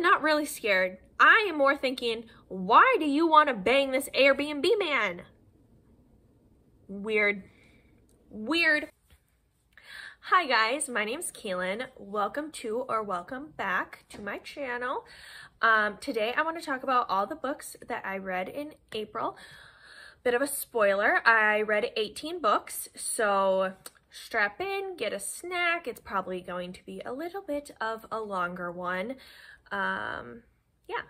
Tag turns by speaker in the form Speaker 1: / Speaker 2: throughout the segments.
Speaker 1: not really scared. I am more thinking, why do you want to bang this Airbnb man? Weird. Weird. Hi guys, my name's Keelan. Welcome back to my channel. Today I want to talk about all the books that I read in April. Bit of a spoiler, I read 18 books, so strap in, get a snack. It's probably going to be a little bit of a longer one. Yeah.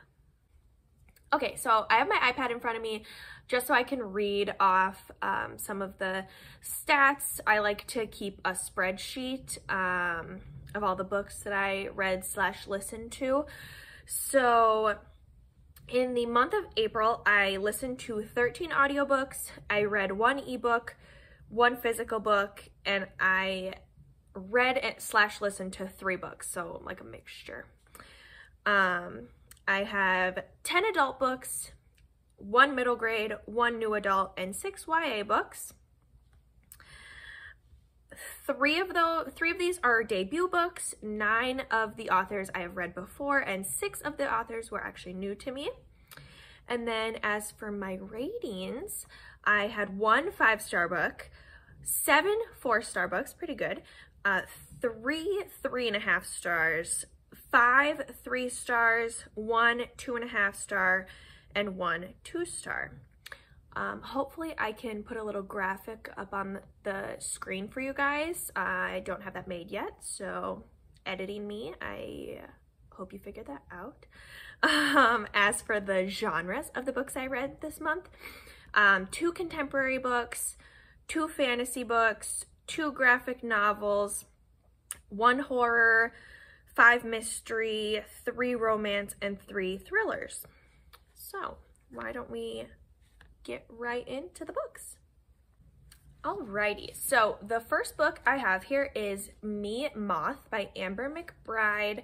Speaker 1: Okay, so I have my iPad in front of me just so I can read off some of the stats. I like to keep a spreadsheet of all the books that I read / listened to. So in the month of April, I listened to 13 audiobooks, I read 1 ebook, 1 physical book, and I read / listened to 3 books, so like a mixture. I have 10 adult books, 1 middle grade, 1 new adult, and 6 YA books. 3 of these are debut books. 9 of the authors I have read before, and 6 of the authors were actually new to me. And then as for my ratings, I had 1 5-star book, 7 4-star books, pretty good, 3 3.5 stars, 5 3 stars, 1 2.5 star, and 1 2-star. Hopefully I can put a little graphic up on the screen for you guys. I don't have that made yet, so editing me, I hope you figured that out. As for the genres of the books I read this month, 2 contemporary books, 2 fantasy books, 2 graphic novels, 1 horror, 5 mystery, 3 romance, and 3 thrillers. So why don't we get right into the books? Alrighty, so the first book I have here is Me, Moth by Amber McBride.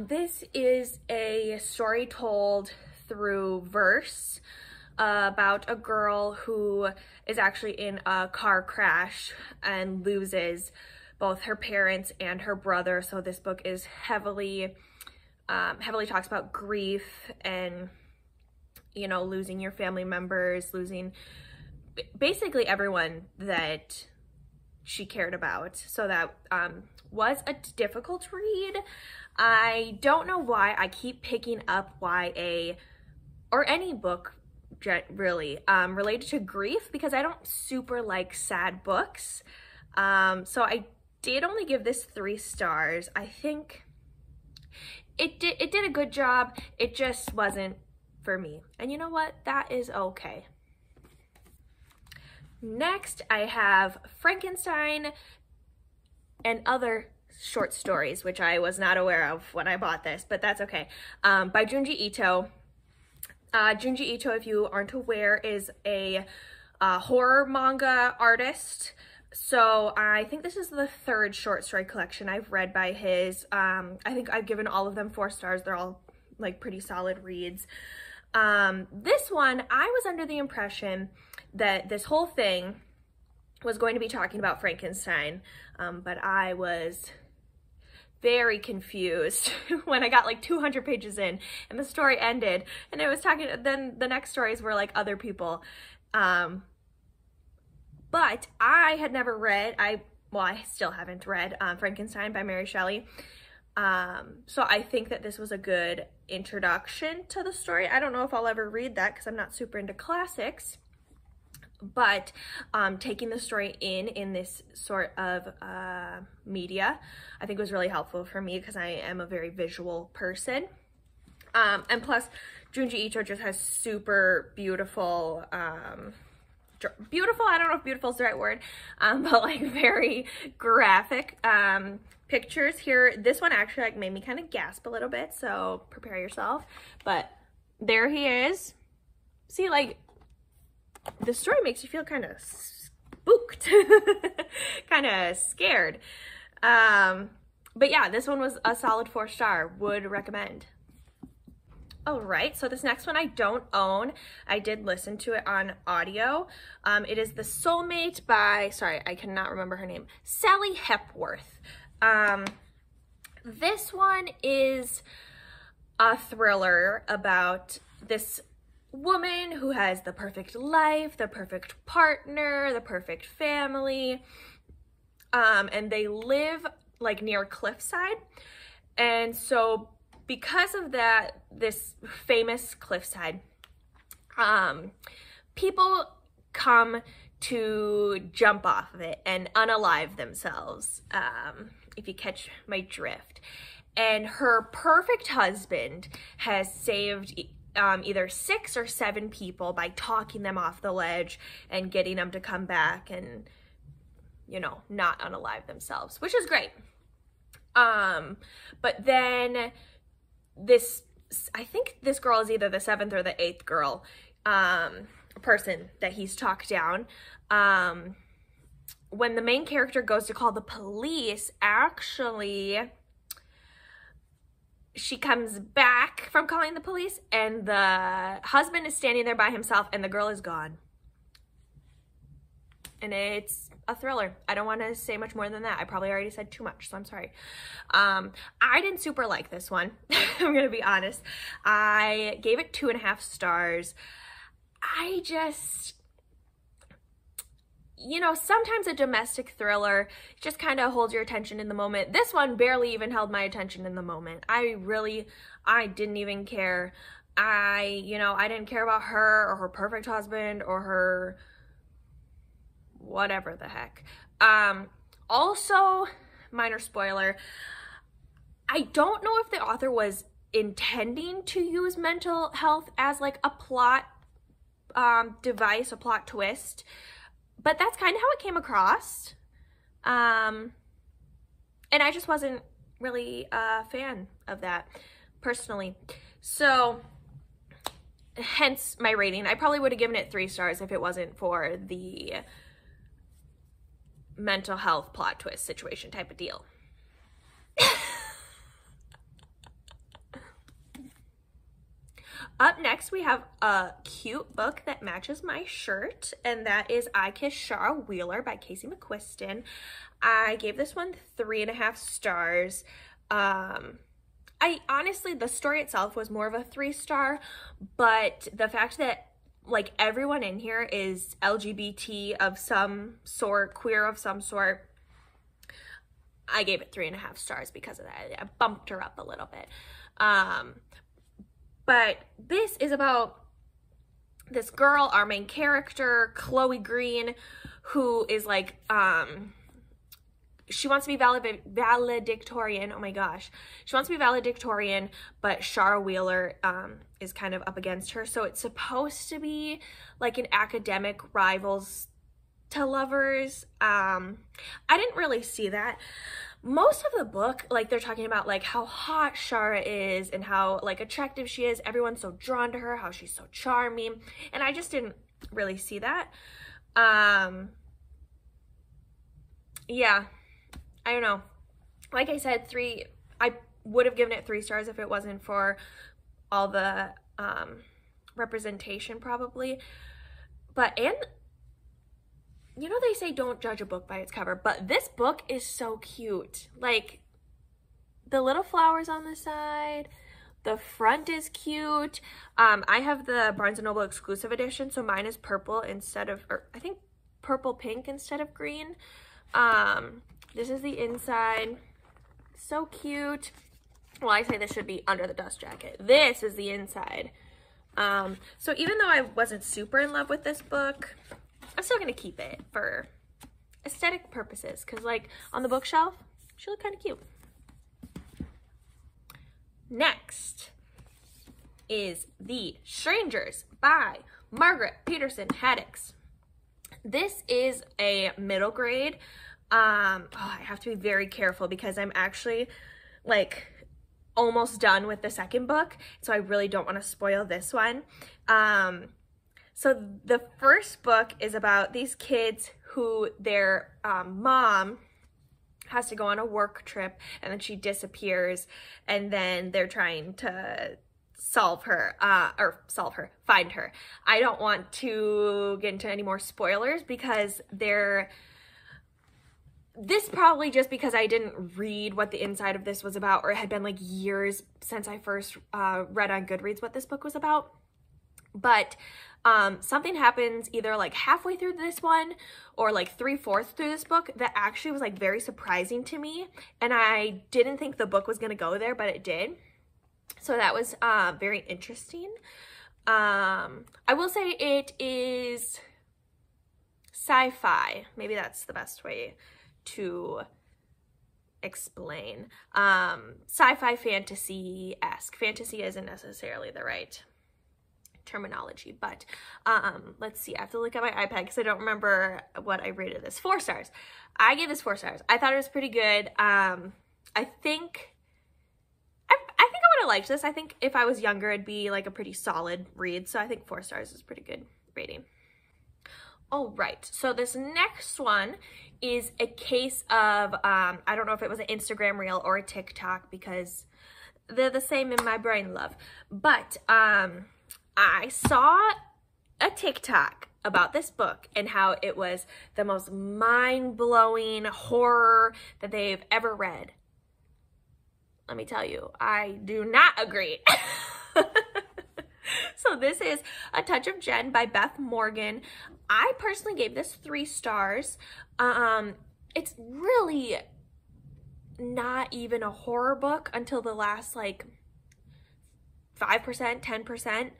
Speaker 1: This is a story told through verse about a girl who is actually in a car crash and loses both her parents and her brother. So this book is heavily talks about grief and, you know, losing your family members, losing basically everyone that she cared about. So that was a difficult read. I don't know why I keep picking up YA or any book really related to grief, because I don't super like sad books. So I did only give this 3 stars. I think it did a good job. It just wasn't for me. And you know what? That is okay. Next, I have Frankenstein and Other Short Stories, which I was not aware of when I bought this, but that's okay, by Junji Ito. Junji Ito, if you aren't aware, is a horror manga artist. So I think this is the 3rd short story collection I've read by his. I think I've given all of them 4 stars. They're all like pretty solid reads. This one, I was under the impression that this whole thing was going to be talking about Frankenstein, but I was very confused when I got like 200 pages in and the story ended and it was talking, then the next stories were like other people. But I had never read, I still haven't read Frankenstein by Mary Shelley. So I think that this was a good introduction to the story. I don't know if I'll ever read that because I'm not super into classics, but taking the story in this sort of media, I think was really helpful for me because I am a very visual person. And plus, Junji Ito just has super beautiful, I don't know if beautiful is the right word, but like very graphic pictures here. This one actually like made me kind of gasp a little bit, so prepare yourself. But there he is. See, like, the story makes you feel kind of spooked, kind of scared. But yeah, this one was a solid 4-star, would recommend. All right, so this next one I don't own. I did listen to it on audio. It is The Soulmate by, sorry, I cannot remember her name, Sally Hepworth. This one is a thriller about this woman who has the perfect life, the perfect partner, the perfect family, and they live like near a cliffside. And so because of that, this famous cliffside, people come to jump off of it and unalive themselves, if you catch my drift. And her perfect husband has saved either 6 or 7 people by talking them off the ledge and getting them to come back and, you know, not unalive themselves, which is great. But then this, I think this girl is either the 7th or the 8th girl, person that he's talked down. When the main character goes to call the police, actually, she comes back from calling the police and the husband is standing there by himself and the girl is gone. And it's a thriller. I don't want to say much more than that. I probably already said too much, so I'm sorry. I didn't super like this one. I'm going to be honest. I gave it 2.5 stars. I just, you know, sometimes a domestic thriller just kind of holds your attention in the moment. This one barely even held my attention in the moment. I didn't even care. I didn't care about her or her perfect husband or her whatever the heck. Also, minor spoiler, I don't know if the author was intending to use mental health as like a plot device, a plot twist, but that's kind of how it came across. And I just wasn't really a fan of that personally. So hence my rating. I probably would have given it 3 stars if it wasn't for the mental health plot twist situation type of deal. Up next, we have a cute book that matches my shirt, and that is I Kissed Shara Wheeler by Casey McQuiston. I gave this one 3.5 stars. Honestly, the story itself was more of a 3-star, but the fact that like everyone in here is LGBT of some sort, queer of some sort, I gave it 3.5 stars because of that. I bumped her up a little bit. But this is about this girl, our main character, Chloe Green, who is like, she wants to be valedictorian. Oh my gosh. She wants to be valedictorian, but Shara Wheeler is kind of up against her. So it's supposed to be like an academic rivals to lovers. I didn't really see that. Most of the book, like they're talking about like how hot Shara is and how like attractive she is. Everyone's so drawn to her, how she's so charming. And I just didn't really see that. Yeah, I don't know. Like I said, I would have given it 3 stars if it wasn't for all the representation probably. And you know, they say don't judge a book by its cover, but this book is so cute. Like, the little flowers on the side, the front is cute. I have the Barnes & Noble exclusive edition, so mine is purple instead of, or I think purple pink instead of green. This is the inside. So cute. Well, I say this should be under the dust jacket. This is the inside. So even though I wasn't super in love with this book, I'm still gonna keep it for aesthetic purposes because like on the bookshelf she looked kind of cute. Next is The Strangers by Margaret Peterson Haddix. This is a middle grade. I have to be very careful because I'm actually like almost done with the second book, so I really don't want to spoil this one. So the first book is about these kids who their mom has to go on a work trip and then she disappears, and then they're trying to find her. I don't want to get into any more spoilers because this probably just because I didn't read what the inside of this was about, or it had been like years since I first read on Goodreads what this book was about. But something happens either like halfway through this one or like 3/4 through this book that actually was like very surprising to me. And I didn't think the book was going to go there, but it did. So that was very interesting. I will say it is sci-fi. Maybe that's the best way to explain. Sci-fi fantasy-esque. Fantasy isn't necessarily the right terminology, but let's see. I have to look at my iPad because I don't remember what I rated this. 4 stars. I gave this 4 stars. I thought it was pretty good. I think I would have liked this. I think if I was younger, it'd be like a pretty solid read. So I think 4 stars is a pretty good rating. All right, so this next one is a case of, I don't know if it was an Instagram reel or a TikTok because they're the same in my brain, love. But I saw a TikTok about this book and how it was the most mind-blowing horror that they've ever read. Let me tell you, I do not agree. So this is A Touch of Jen by Beth Morgan. I personally gave this 3 stars. It's really not even a horror book until the last like 5%, 10%.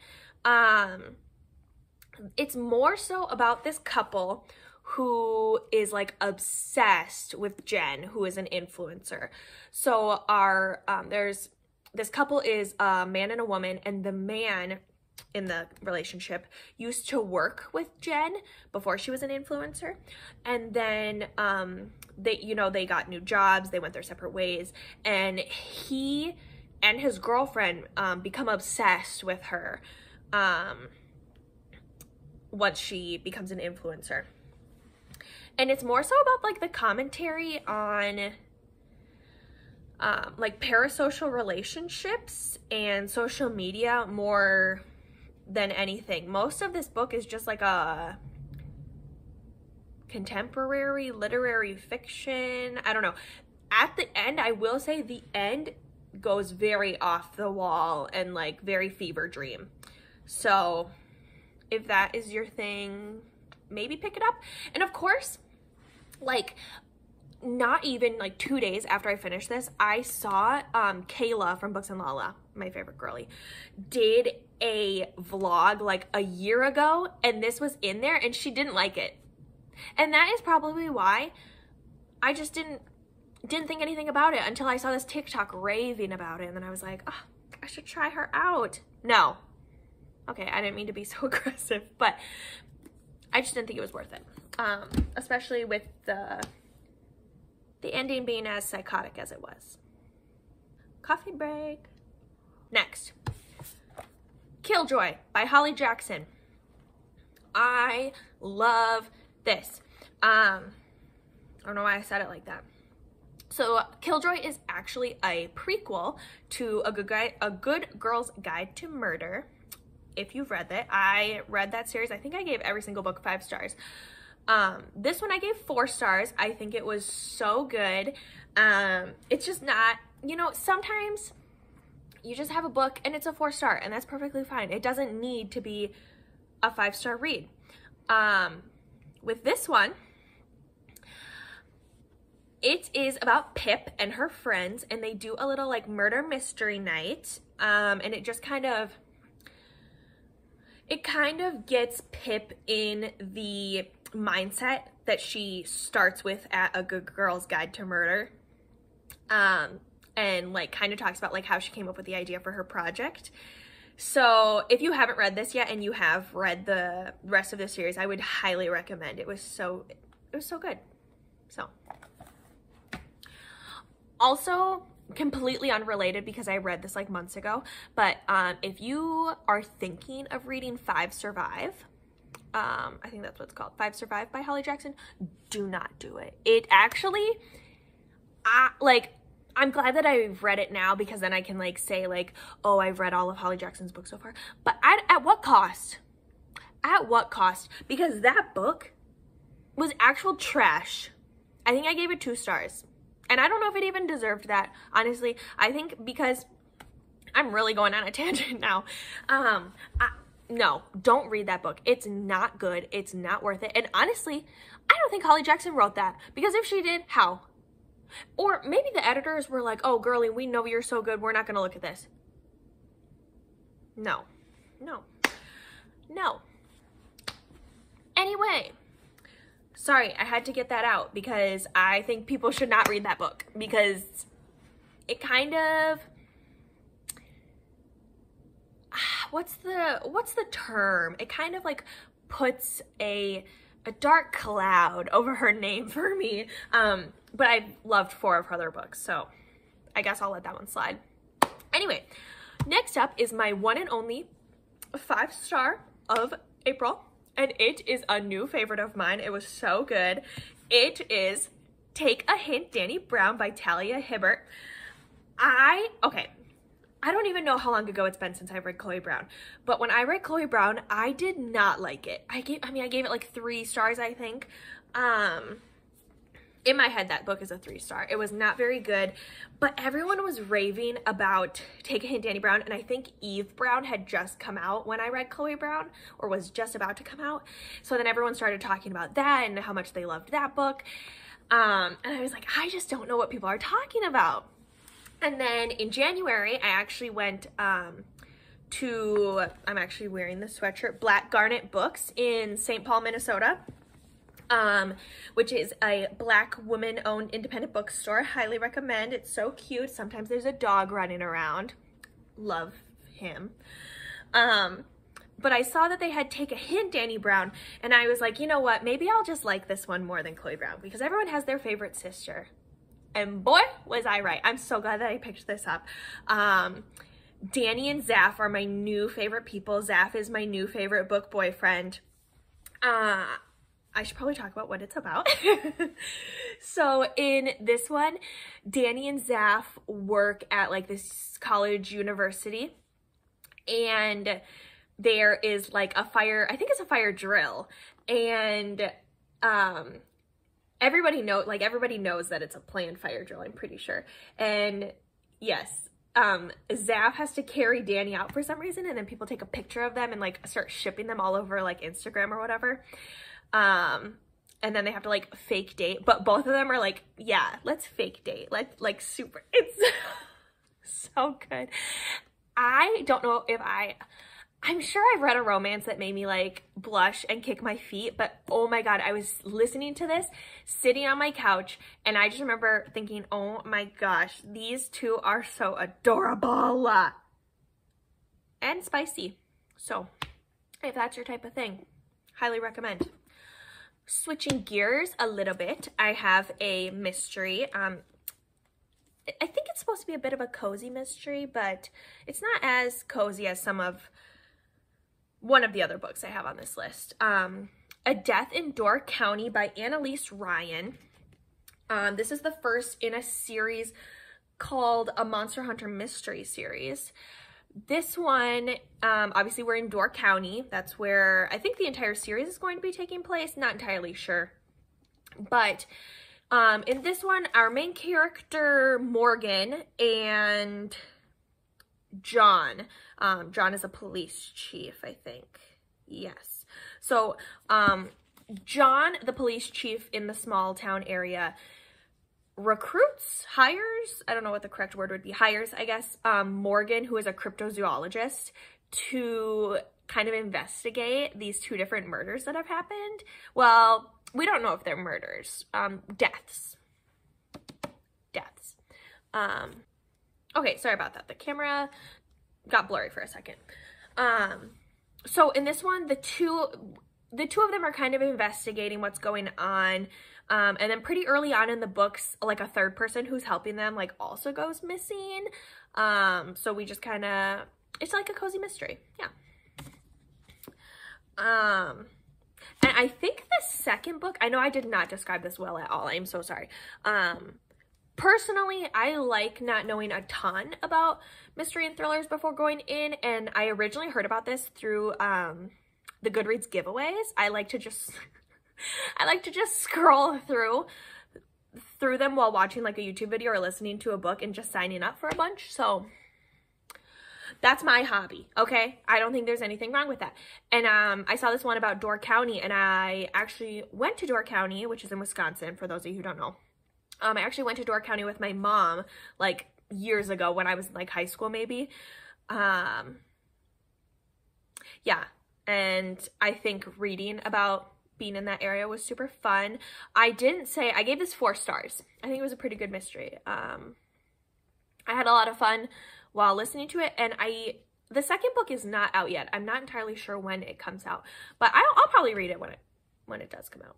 Speaker 1: It's more so about this couple who is like obsessed with Jen, who is an influencer. So this couple is a man and a woman, and the man in the relationship used to work with Jen before she was an influencer. And then they got new jobs, they went their separate ways, and he and his girlfriend become obsessed with her once she becomes an influencer. And it's more so about like the commentary on like parasocial relationships and social media more than anything. Most of this book is just like a contemporary literary fiction. I don't know. At the end, I will say the end goes very off the wall and like very fever dream. So if that is your thing, maybe pick it up. And of course, like not even like 2 days after I finished this, I saw Kayla from Books and Lala, my favorite girly, did a vlog like a year ago, and this was in there, and she didn't like it. And that is probably why I just didn't think anything about it until I saw this TikTok raving about it, and then I was like, oh, I should try her out. No. Okay, I didn't mean to be so aggressive, but I just didn't think it was worth it. Especially with the ending being as psychotic as it was. Coffee break. Next, Killjoy by Holly Jackson. I love this. I don't know why I said it like that. So Killjoy is actually a prequel to A Good Girl's Guide to Murder. If you've read that, I read that series. I think I gave every single book 5 stars. This one I gave 4 stars. I think it was so good. It's just not, sometimes you just have a book and it's a 4-star, and that's perfectly fine. It doesn't need to be a 5-star read. With this one, it is about Pip and her friends, and they do a little like murder mystery night. And it just kind of gets Pip in the mindset that she starts with at A Good Girl's Guide to Murder. And like kind of talks about like how she came up with the idea for her project. So if you haven't read this yet and you have read the rest of the series, I would highly recommend. It was so good. So also completely unrelated because I read this like months ago, but if you are thinking of reading 5 Survive, I think that's what it's called, 5 Survive by Holly Jackson, do not do it. It actually, I'm glad that I've read it now because then I can like say like, oh, I've read all of Holly Jackson's books so far. But at what cost? At what cost? Because that book was actual trash. I think I gave it 2 stars. And I don't know if it even deserved that, honestly. I think because I'm really going on a tangent now. No, don't read that book. It's not good. It's not worth it. And honestly, I don't think Holly Jackson wrote that, because if she did, how? Or maybe the editors were like, oh, girly, we know you're so good. We're not going to look at this. No, no, no. Anyway, sorry, I had to get that out because I think people should not read that book, because it kind of, what's the term? It kind of like puts a dark cloud over her name for me. But I've loved 4 of her other books, so I guess I'll let that one slide. Anyway, next up is my one and only 5-star of April, and it is a new favorite of mine. It was so good. It is Take a Hint, Dani Brown by Talia Hibbert. Okay, I don't even know how long ago it's been since I've read Chloe Brown, but when I read Chloe Brown, I did not like it. I gave it like 3 stars, I think. In my head, that book is a 3-star. It was not very good, but everyone was raving about Take a Hint, Dani Brown, and I think Eve Brown had just come out when I read Chloe Brown, or was just about to come out. So then everyone started talking about that and how much they loved that book. And I was like, I just don't know what people are talking about. And then in January, I actually went to, I'm actually wearing the sweatshirt, Black Garnet Books in St. Paul, Minnesota, which is a Black woman-owned independent bookstore. Highly recommend. It's so cute. Sometimes there's a dog running around. Love him. But I saw that they had Take a Hint, Dani Brown, and I was like, you know what? Maybe I'll just like this one more than Chloe Brown, because everyone has their favorite sister. And boy, was I right. I'm so glad that I picked this up. Dani and Zaf are my new favorite people. Zaf is my new favorite book boyfriend. I should probably talk about what it's about. So in this one, Dani and Zaf work at like this college university, and there is like a fire, I think it's a fire drill, and everybody knows that it's a planned fire drill, I'm pretty sure. And yes, Zaf has to carry Dani out for some reason, and then people take a picture of them and like start shipping them all over like Instagram or whatever. And then they have to like fake date, but both of them are like, yeah, let's fake date. Like super, it's so good. I don't know if I'm sure I've read a romance that made me like blush and kick my feet, but oh my God, I was listening to this, sitting on my couch, and I just remember thinking, oh my gosh, these two are so adorable and spicy. So if that's your type of thing, highly recommend. Switching gears a little bit, I have a mystery. I think it's supposed to be a bit of a cozy mystery, but it's not as cozy as one of the other books I have on this list. A Death in Door County by Annalise Ryan. This is the first in a series called a Monster Hunter Mystery Series. This one, obviously we're in Door County. That's where I think the entire series is going to be taking place. Not entirely sure. But in this one, our main character, Morgan, and John. John is a police chief, I think. Yes. So, John, the police chief in the small town area, hires, I don't know what the correct word would be, hires, I guess, Morgan, who is a cryptozoologist, to kind of investigate these 2 different murders that have happened. Well, we don't know if they're murders, deaths. Okay, sorry about that. The camera got blurry for a second. So in this one, the two of them are kind of investigating what's going on. And then pretty early on in the books, like a third person who's helping them like also goes missing. So we just kind of, it's like a cozy mystery. Yeah. And I think the second book, I know I did not describe this well at all. I'm so sorry. Personally, I like not knowing a ton about mystery and thrillers before going in, and I originally heard about this through the Goodreads giveaways. I like to just scroll through through them while watching like a YouTube video or listening to a book and just signing up for a bunch. So that's my hobby, okay? I don't think there's anything wrong with that. And I saw this one about Door County, and I actually went to Door County, which is in Wisconsin, for those of you who don't know. I actually went to Door County with my mom like years ago when I was like high school maybe. Yeah, and I think reading about being in that area was super fun. I gave this 4 stars. I think it was a pretty good mystery. I had a lot of fun while listening to it, and the second book is not out yet. I'm not entirely sure when it comes out, but I'll probably read it when it does come out.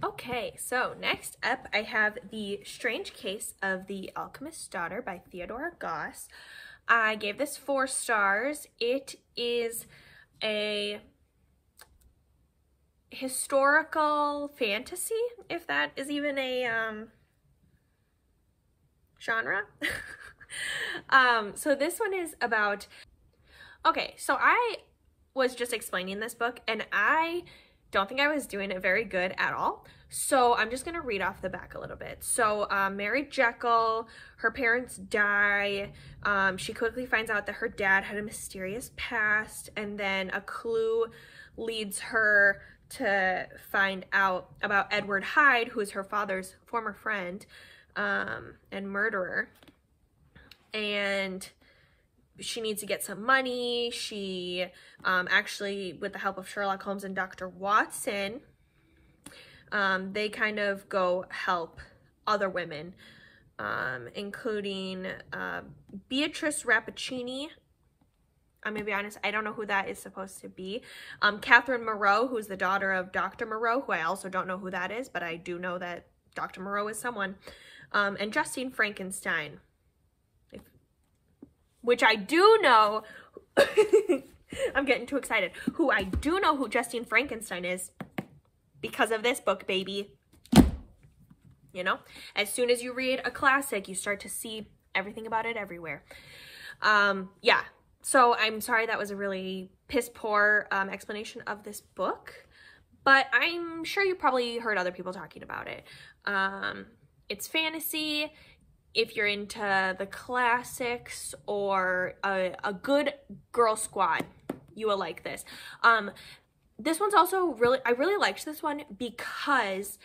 Speaker 1: Okay, so next up I have The Strange Case of the Alchemist's Daughter by Theodora Goss. I gave this 4 stars. It is a historical fantasy, if that is even a genre. So this one is about, okay, so I was just explaining this book and I don't think I was doing it very good at all. So I'm just going to read off the back a little bit. So Mary Jekyll, her parents die. She quickly finds out that her dad had a mysterious past, and then a clue leads her to find out about Edward Hyde, who is her father's former friend and murderer. And she needs to get some money. She actually, with the help of Sherlock Holmes and Dr. Watson, they kind of go help other women, including Beatrice Rappaccini. I'm gonna be honest, I don't know who that is supposed to be. Catherine Moreau, who's the daughter of Dr. Moreau, who I also don't know who that is, but I do know that Dr. Moreau is someone. And Justine Frankenstein, which I do know. I'm getting too excited. Who I do know who Justine Frankenstein is because of this book, baby. You know, as soon as you read a classic, you start to see everything about it everywhere. Yeah, so I'm sorry that was a really piss poor explanation of this book, but I'm sure you probably heard other people talking about it. It's fantasy. If you're into the classics or a good girl squad, you will like this. This one's also I really liked this one because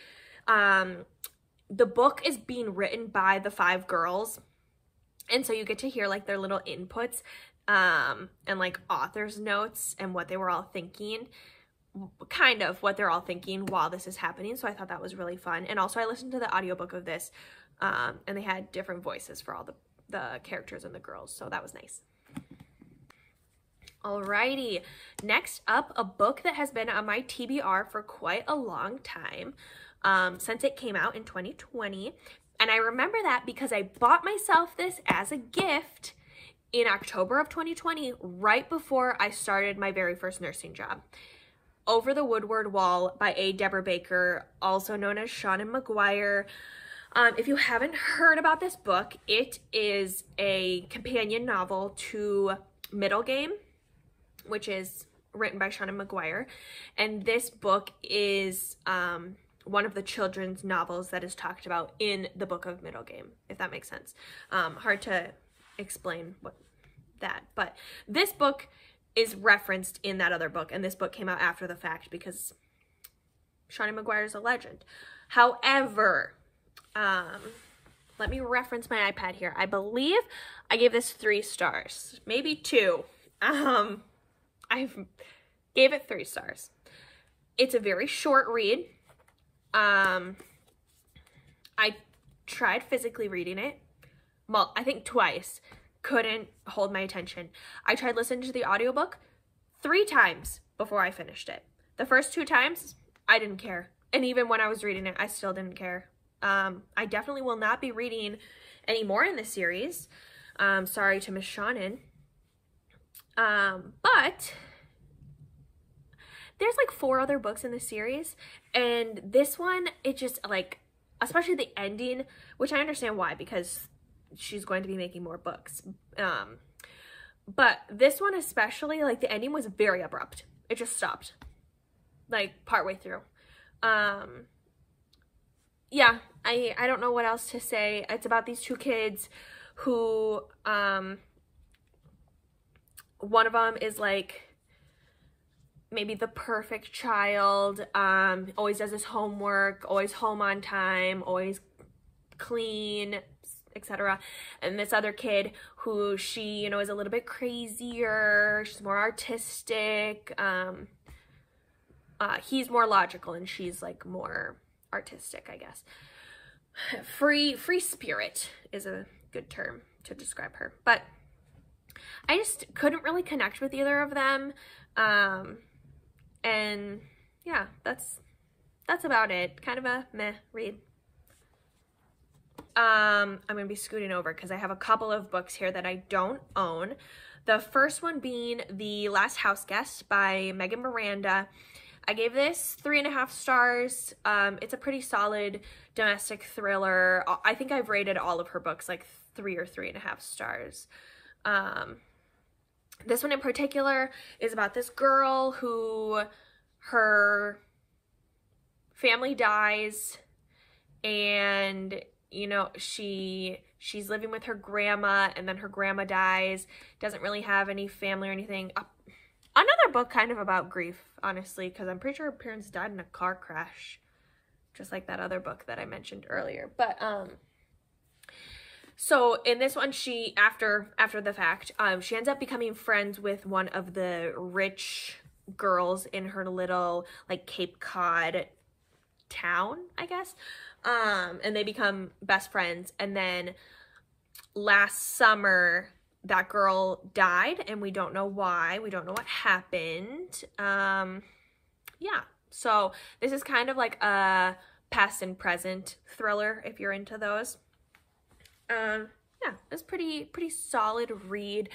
Speaker 1: the book is being written by the 5 girls. And so you get to hear like their little inputs and like author's notes and what they were all thinking, kind of what they're all thinking while this is happening. So I thought that was really fun. And also I listened to the audiobook of this. And they had different voices for all the characters and the girls, so that was nice. Alrighty, next up, a book that has been on my TBR for quite a long time, since it came out in 2020, and I remember that because I bought myself this as a gift in October of 2020, right before I started my very first nursing job. Over the Woodward Wall by A. Deborah Baker, also known as Seanan McGuire. If you haven't heard about this book, it is a companion novel to Middle Game, which is written by Seanan McGuire. And this book is one of the children's novels that is talked about in the book of Middle Game, if that makes sense. Hard to explain but this book is referenced in that other book, and this book came out after the fact because Seanan McGuire is a legend. However, let me reference my iPad here. I believe I gave this 3 stars, maybe 2. I gave it 3 stars. It's a very short read. I tried physically reading it. Well, I think twice. Couldn't hold my attention. I tried listening to the audiobook 3 times before I finished it. The first 2 times, I didn't care. And even when I was reading it, I still didn't care. I definitely will not be reading any more in this series. Sorry to Miss Seanan. But there's like 4 other books in the series, and this one, it just like, especially the ending, which I understand why, because she's going to be making more books. But this one especially, like the ending was very abrupt. It just stopped like partway through. yeah, I don't know what else to say. It's about these two kids who, one of them is like maybe the perfect child, always does his homework, always home on time, always clean, etc. And this other kid who she, you know, is a little bit crazier, she's more artistic, he's more logical and she's like more artistic, I guess. Free spirit is a good term to describe her. But I just couldn't really connect with either of them. And yeah, that's about it. Kind of a meh read. I'm gonna be scooting over because I have a couple of books here that I don't own. The first one being The Last House Guest by Megan Miranda. I gave this 3.5 stars. It's a pretty solid domestic thriller. I think I've rated all of her books like 3 or 3.5 stars. This one in particular is about this girl who her family dies, and you know, she's living with her grandma, and then her grandma dies, doesn't really have any family or anything. Another book kind of about grief, honestly, because I'm pretty sure her parents died in a car crash, just like that other book that I mentioned earlier. But so in this one, she after the fact, she ends up becoming friends with one of the rich girls in her little like Cape Cod town, I guess. And they become best friends. And then last summer, that girl died, and we don't know why. We don't know what happened. Yeah. So this is kind of like a past and present thriller, if you're into those. Yeah, it's pretty solid read.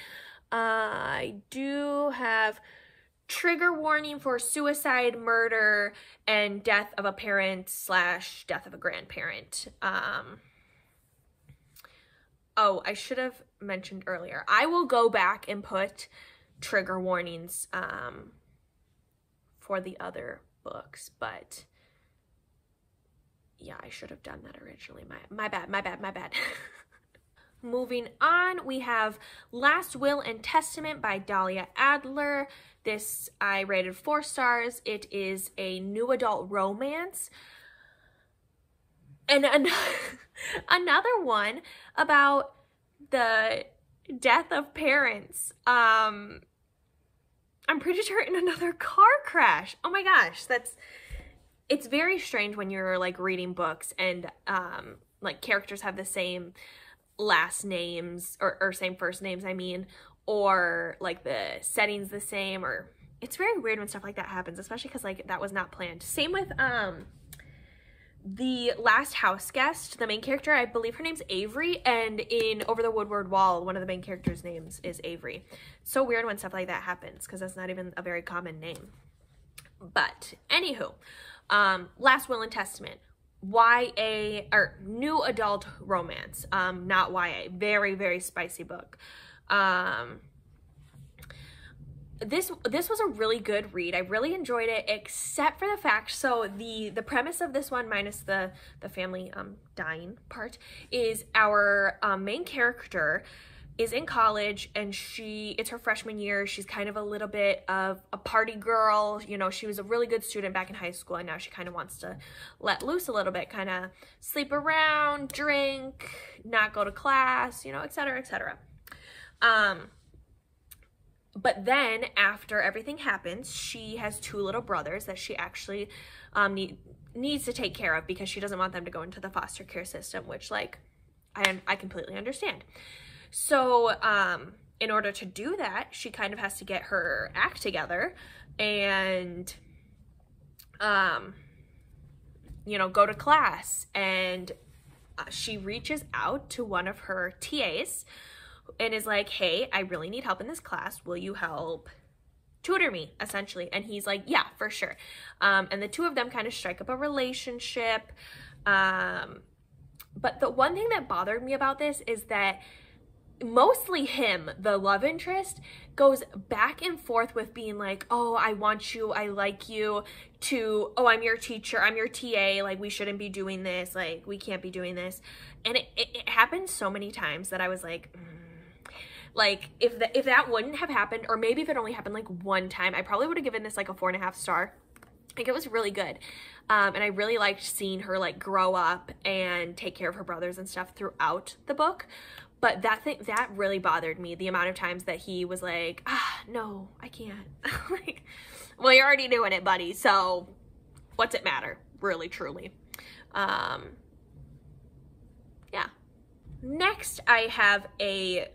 Speaker 1: I do have trigger warning for suicide, murder, and death of a parent / death of a grandparent. Oh, I should have mentioned earlier, I will go back and put trigger warnings for the other books, but yeah, I should have done that originally. My bad. Moving on, we have Last Will and Testament by Dahlia Adler. This I rated 4 stars. It is a new adult romance. And another one about the death of parents. I'm pretty sure in another car crash. Oh my gosh, it's very strange when you're like reading books and like characters have the same last names or same first names, I mean, or like the setting's the same, or it's very weird when stuff like that happens, especially because like that was not planned. Same with The Last House Guest. The main character, I believe her name's Avery, and in Over the Woodward Wall, one of the main characters' names is Avery. So weird when stuff like that happens because that's not even a very common name. But anywho, Last Will and Testament, YA or new adult romance, not YA. Very spicy book. This was a really good read. I really enjoyed it, except for the fact, so the premise of this one, minus the family dying part, is our main character is in college, and it's her freshman year. She's kind of a little bit of a party girl. You know, she was a really good student back in high school, and now she kind of wants to let loose a little bit, kind of sleep around, drink, not go to class, you know, etc., etc. But then after everything happens, she has 2 little brothers that she actually needs to take care of because she doesn't want them to go into the foster care system, which like I completely understand. So in order to do that, she kind of has to get her act together and you know, go to class. And she reaches out to one of her TAs and is like, hey, I really need help in this class. Will you help tutor me, essentially? And he's like, yeah, for sure. And the 2 of them kind of strike up a relationship. But the one thing that bothered me about this is that mostly him, the love interest, goes back and forth with being like, oh, I want you, I like you, to, oh, I'm your teacher, I'm your TA, like, we shouldn't be doing this, like, we can't be doing this. And it happened so many times that I was like, like, if that wouldn't have happened, or maybe if it only happened like one time, I probably would have given this like a 4.5 star. I think it was really good. And I really liked seeing her like grow up and take care of her brothers and stuff throughout the book. But that really bothered me, the amount of times that he was like, no, I can't. Like, well, you're already doing it, buddy, so what's it matter, really, truly. Yeah. Next, I have a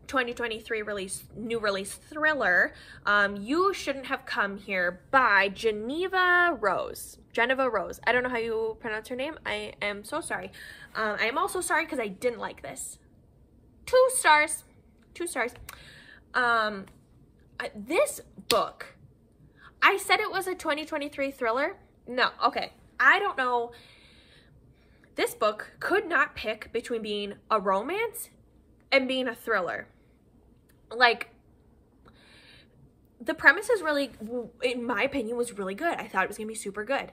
Speaker 1: 2023 new release thriller, You Shouldn't Have Come Here by Geneva Rose. Geneva Rose. I don't know how you pronounce her name. I am so sorry. I am also sorry because I didn't like this. 2 stars. 2 stars. This book, I said it was a 2023 thriller. No, okay. I don't know. This book could not pick between being a romance and being a thriller. Like, the premise is really, in my opinion, was really good. I thought it was gonna be super good.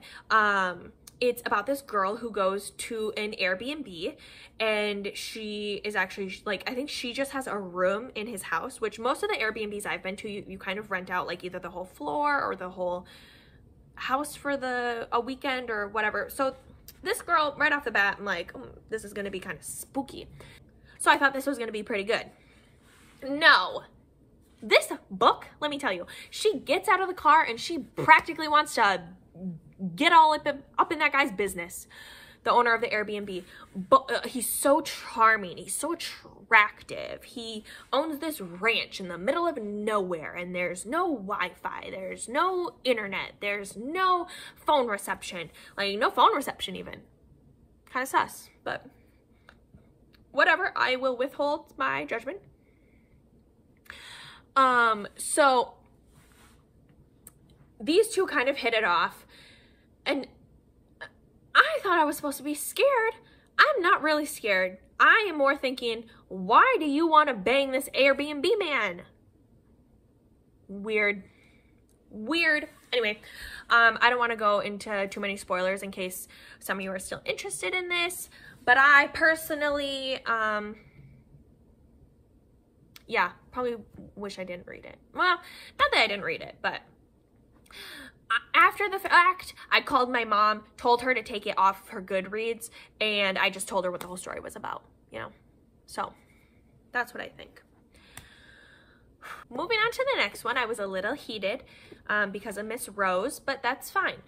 Speaker 1: It's about this girl who goes to an Airbnb, and she is actually, like, I think she just has a room in his house, which most of the Airbnbs I've been to, you kind of rent out like either the whole floor or the whole house for a weekend or whatever. So this girl, right off the bat, I'm like, this is gonna be kind of spooky. So I thought this was gonna be pretty good. No. This book, let me tell you, she gets out of the car and she practically wants to get all up in that guy's business, the owner of the Airbnb. But he's so charming, he's so attractive. He owns this ranch in the middle of nowhere, and there's no Wi-Fi, there's no internet, there's no phone reception, like no phone reception even. Kind of sus, but whatever, I will withhold my judgment. So these two kind of hit it off, and I thought I was supposed to be scared. I'm not really scared. I am more thinking, why do you want to bang this Airbnb man? Weird. Weird. Anyway, I don't want to go into too many spoilers in case some of you are still interested in this, but I personally, yeah, probably wish I didn't read it. Well, not that I didn't read it, but after the fact, I called my mom, told her to take it off of her Goodreads, and I just told her what the whole story was about, you know? So, that's what I think. Moving on to the next one, I was a little heated because of Miss Rose, but that's fine.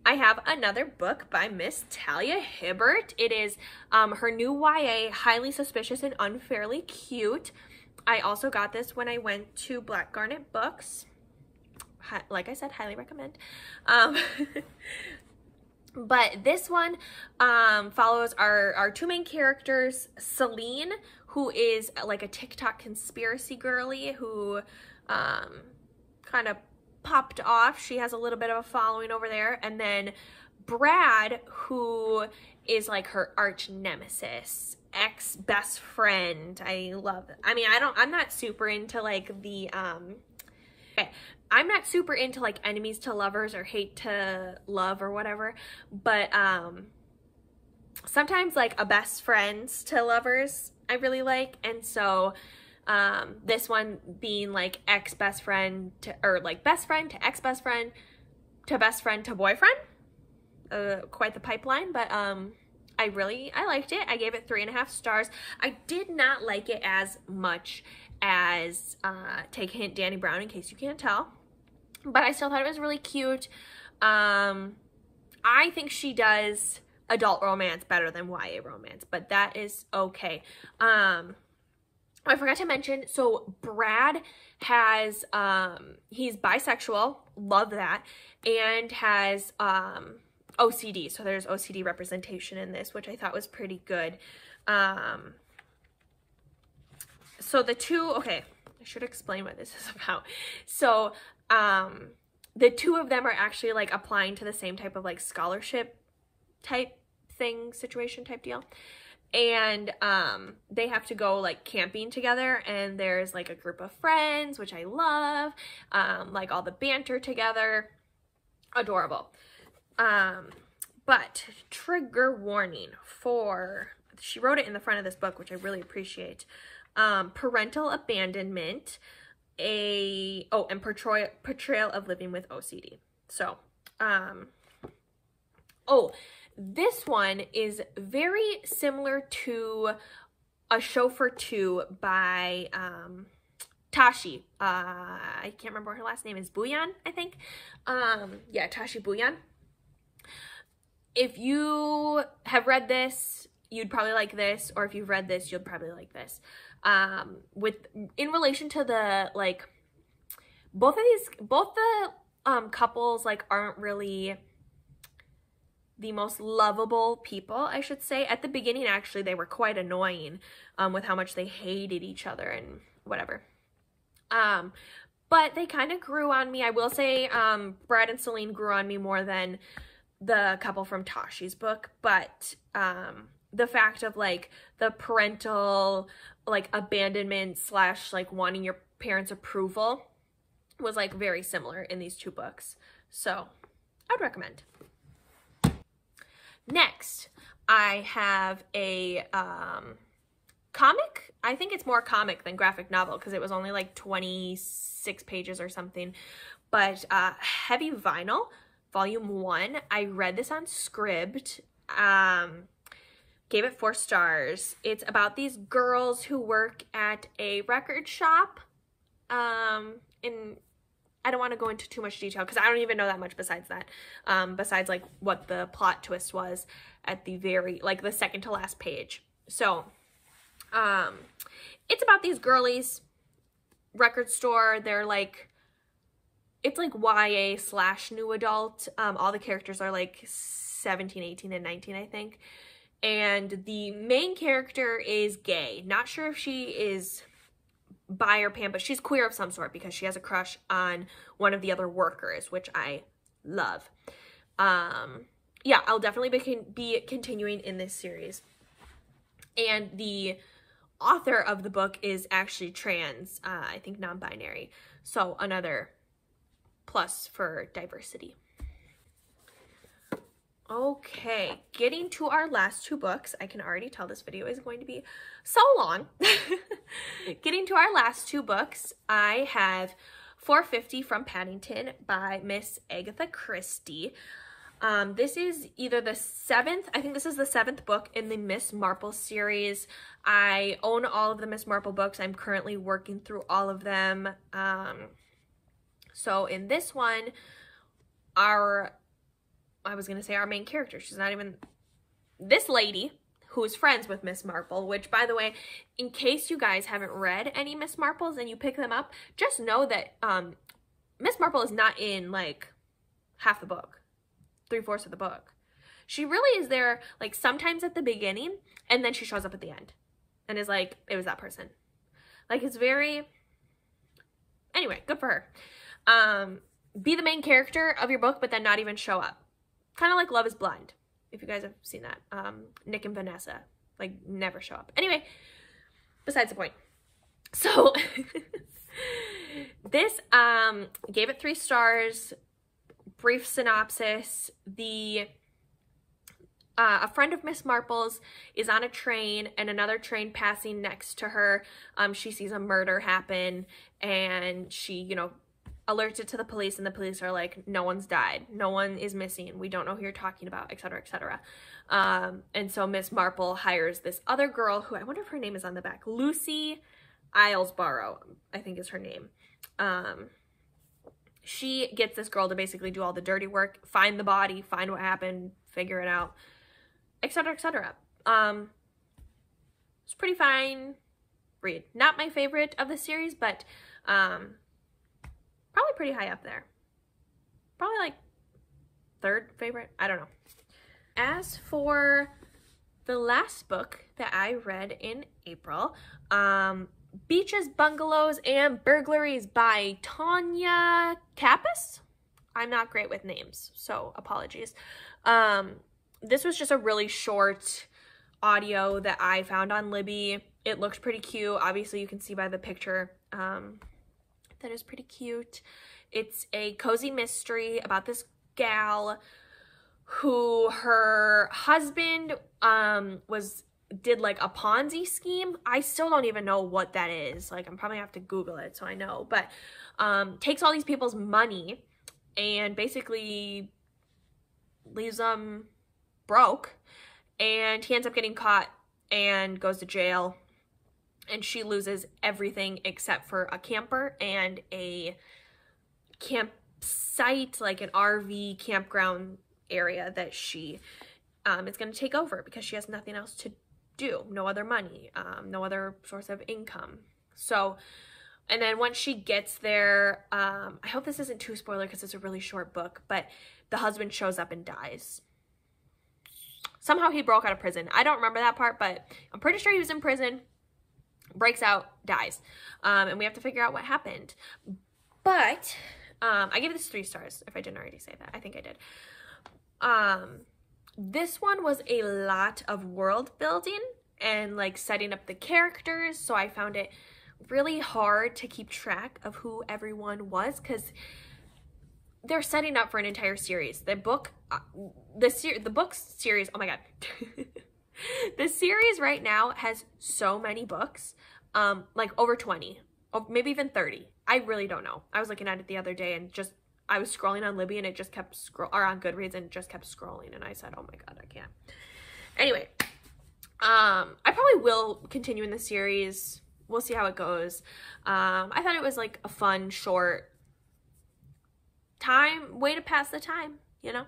Speaker 1: I have another book by Miss Talia Hibbert. It is her new YA, Highly Suspicious and Unfairly Cute. I also got this when I went to Black Garnet Books. Like I said, highly recommend. But this one follows our two main characters, Celine, who is like a TikTok conspiracy girly who kind of popped off. She has a little bit of a following over there. And then Brad, who is like her arch nemesis, ex-best friend. I love it. I mean, I'm not super into like the okay, I'm not super into like enemies to lovers or hate to love or whatever, but sometimes like a best friends to lovers I really like. And so this one being like ex-best friend to, or like best friend to ex-best friend to best friend to boyfriend, quite the pipeline. But I liked it. I gave it 3.5 stars. I did not like it as much as Take a Hint, Danny Brown, in case you can't tell, but I still thought it was really cute. I think she does adult romance better than YA romance, but that is okay. I forgot to mention, so Brad has he's bisexual, love that, and has OCD, so there's OCD representation in this, which I thought was pretty good. So the two, okay, I should explain what this is about. So the two of them are actually like applying to the same type of like scholarship type thing, situation type deal. and they have to go like camping together, and there's like a group of friends, which I love, like all the banter together, adorable. But trigger warning for, she wrote it in the front of this book, which I really appreciate, parental abandonment, and portrayal of living with OCD. So, this one is very similar to A Show for Two by Tashi. I can't remember her last name is Bhuyan, I think. Yeah, Tashi Bhuyan. If you have read this, you'd probably like this, or if you've read this, you'll probably like this. In relation to the, like, both the couples, like, aren't really the most lovable people, I should say. At the beginning, actually, they were quite annoying with how much they hated each other and whatever. But they kind of grew on me. I will say Brad and Celine grew on me more than the couple from Tashi's book. But the fact of, like, the parental, like, abandonment / like, wanting your parents' approval was, like, very similar in these two books. So, I'd recommend. Next, I have a comic. I think it's more comic than graphic novel because it was only like 26 pages or something. But Heavy Vinyl, Volume 1. I read this on Scribd. Gave it 4 stars. It's about these girls who work at a record shop. I don't want to go into too much detail because I don't even know that much besides that. Besides like what the plot twist was at the very, like the second to last page. So, it's about these girlies, record store. They're like, it's like YA / new adult. All the characters are like 17, 18, and 19, I think. And the main character is gay. Not sure if she is bi or pan, but she's queer of some sort because she has a crush on one of the other workers, which I love. Yeah, I'll definitely be continuing in this series. And the author of the book is actually trans, I think non-binary. So another plus for diversity. Okay, getting to our last 2 books. I can already tell this video is going to be so long. Getting to our last 2 books, I have 450 from Paddington by Miss Agatha Christie. This is either the 7th, I think this is the 7th book in the Miss Marple series. I own all of the Miss Marple books. I'm currently working through all of them. So in this one, our main character, she's not even, this lady who is friends with Miss Marple, which, by the way, in case you guys haven't read any Miss Marples and you pick them up, just know that Miss Marple is not in, like, half the book, 3/4 of the book. She really is there, like, sometimes at the beginning, and then she shows up at the end and is like, it was that person. Like, it's very, anyway, good for her. Be the main character of your book, but then not even show up. Kind of like Love is Blind, if you guys have seen that. Nick and Vanessa, like, never show up. Anyway, besides the point. So, this, gave it 3 stars. Brief synopsis. A friend of Miss Marple's is on a train, and another train passing next to her. She sees a murder happen, and she, you know, alerts it to the police, and the police are like, no one's died, no one is missing, we don't know who you're talking about, etc., etc. And so Miss Marple hires this other girl who, I wonder if her name is on the back, Lucy Islesborough, I think is her name. She gets this girl to basically do all the dirty work, find the body, find what happened, figure it out, etc., etc. It's pretty fine read. Not my favorite of the series, but probably pretty high up there. Probably like 3rd favorite. I don't know. As for the last book that I read in April, Beaches, Bungalows, and Burglaries by Tanya Kappas. I'm not great with names, so apologies. This was just a really short audio that I found on Libby. It looks pretty cute. Obviously, you can see by the picture that is pretty cute. It's a cozy mystery about this gal who her husband did like a Ponzi scheme. I still don't even know what that is. Like, I'm probably gonna have to Google it so I know. But takes all these people's money and basically leaves them broke. And he ends up getting caught and goes to jail. And she loses everything except for a camper and a campsite, like an RV campground area that she is going to take over because she has nothing else to do. No other money, no other source of income. So, and then once she gets there, I hope this isn't too spoiler because it's a really short book, but the husband shows up and dies. Somehow he broke out of prison. I don't remember that part, but I'm pretty sure he was in prison, breaks out, dies. And we have to figure out what happened. But I gave this 3 stars, if I didn't already say that. I think I did. This one was a lot of world building and like setting up the characters. So I found it really hard to keep track of who everyone was because they're setting up for an entire series. The book series, oh my god. The series right now has so many books, like over 20, or maybe even 30. I really don't know. I was looking at it the other day and just, I was scrolling on Libby and it just kept or on Goodreads and it just kept scrolling and I said, oh my god, I can't. Anyway, I probably will continue in the series. We'll see how it goes. I thought it was like a fun, short way to pass the time, you know?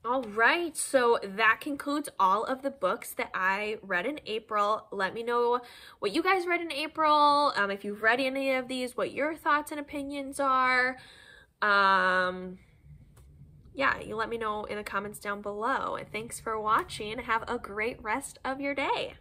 Speaker 1: All right, so that concludes all of the books that I read in April. Let me know what you guys read in April. If you've read any of these, what your thoughts and opinions are. Yeah, you let me know in the comments down below. And thanks for watching. Have a great rest of your day.